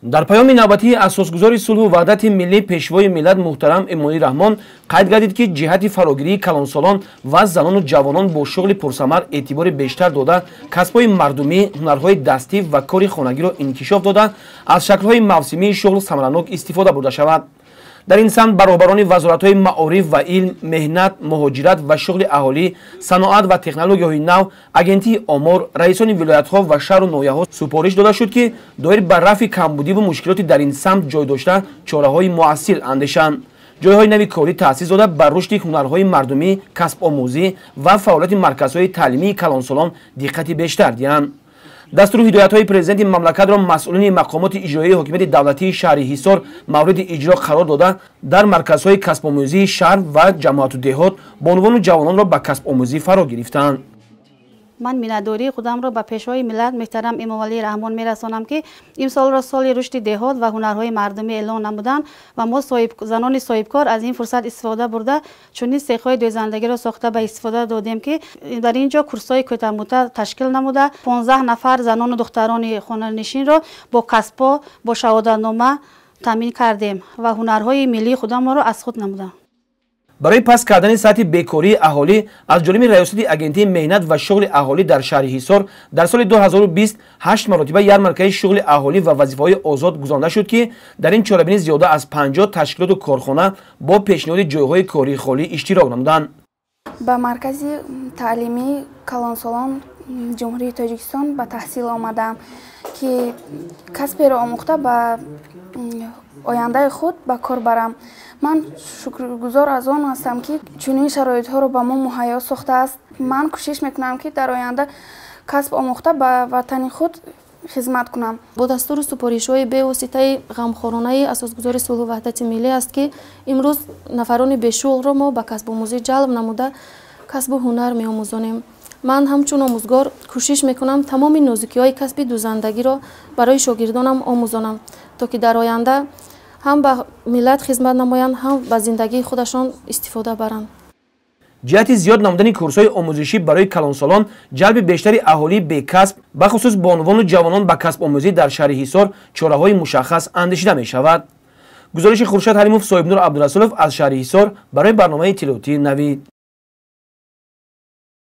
дар паёми навбатии асосгузори сулҳу ваҳдати миллӣ пешвои миллат муҳтарам Эмомалӣ Раҳмон қайд гардид ки ҷиҳати фарогирии калонсолон ва занону ҷавонон бо шуғли пурсамар эътибори бештар дода касбҳои мардумӣ, ҳунарҳои дастӣ ва кори хонагиро инкишоф дода аз шаклҳои мавсимии шуғл самаранок истифода бурда шавад. дар ин самт баробарони вазоратҳои маориф ва илм, меҳнат, муҳоҷират ва шуғли аҳолӣ, саноат ва технологияҳои нав, агентии омор, раисони вилоятҳо ва шаҳру ноҳияҳо супориш дода шуд ки доир ба рафъи камбудиву мушкилоти дар ин самт ҷой дошта чораҳои муассир андешанд. ҷойҳои нави корӣ таъсис дода ба рушди ҳунарҳои мардумӣ, касбомӯзӣ ва фаъолияти марказҳои таълимии калонсолон диққати бештар диҳанд. дастуру ҳидоятҳои президенти мамлакатро масъулини мақомоти иҷроии ҳокимияти давлатии шаҳри Ҳисор мавриди иҷро қарор дода дар марказҳои касбомӯзии шаҳр ва ҷамоату деҳот бонувону ҷавононро ба касбомӯзӣ фаро гирифтанд. من مینادوری خودم را به پیشوای ملت محترم امامعلی رحمان میرسانم که امسال را سال رشد دهات و هنرهای مردمی اعلان نمودند و ما زنان صاحبکار از این فرصت استفاده برده چون سیخ‌های دویزندگی را ساخته به استفاده دادیم که در اینجا کورس‌های کوتاه تشکیل نموده 15 نفر زنان و دختران خانه‌نشین را با کسب‌ها با شهادتنامه تامین کردیم و هنرهای ملی خودمان را از خود نمودند. برای پس کردن سطح بیکاری اهالی از جانب ریاست اگنتی مهنت و شغل اهالی در شهر حصار در سال 2020 8 مرتبه یارمارکه شغل اهالی و وظیفه‌های آزاد گذرانده شد که در این چاره‌بینی زیاده از 50 تشکیلات و کارخانه با پیشنهاد جایهای کاری خالی اشتراک نمودند. با مرکز تعلیمی کلانسولان جمهوری تاجیکستان به تحصیل آمدم که کسب را آموخته به آینده خود به کار برم. من شکرگزار از آن هستم که چنین شرایط ها رو به ما مهیا ساخته است. من کوشش میکنم که در آینده کسب آموخته به وطن خود خدمت کنم. با دستور سپارش‌های به واسطه غمخوارانه اساسگذار صلح و وحدت ملی است که امروز نفران بیشغل را ما به کسب آموزی جلب نموده کسب و هنر می‌آموزانیم. من همچون آموزگار کوشش میکنم تمام نازکی‌های کسب دوزندگی را برای شاگردانم آموزانم تا که در آینده هم به ملت خدمت نمایند هم به زندگی خودشان استفاده برند. جهت زیاد نمودن کورس‌های آموزشی برای کلانسالان جلب بیشتری اهالی به کسب بخصوص بانوان و جوانان به کسب آموزی در شهر حصار چاره‌های مشخص اندیشیده می‌شود. گزارش خورشید حلیموف صاحب نور عبدالرسولوف از شهر حصار برای برنامه اطلاعاتی نوید.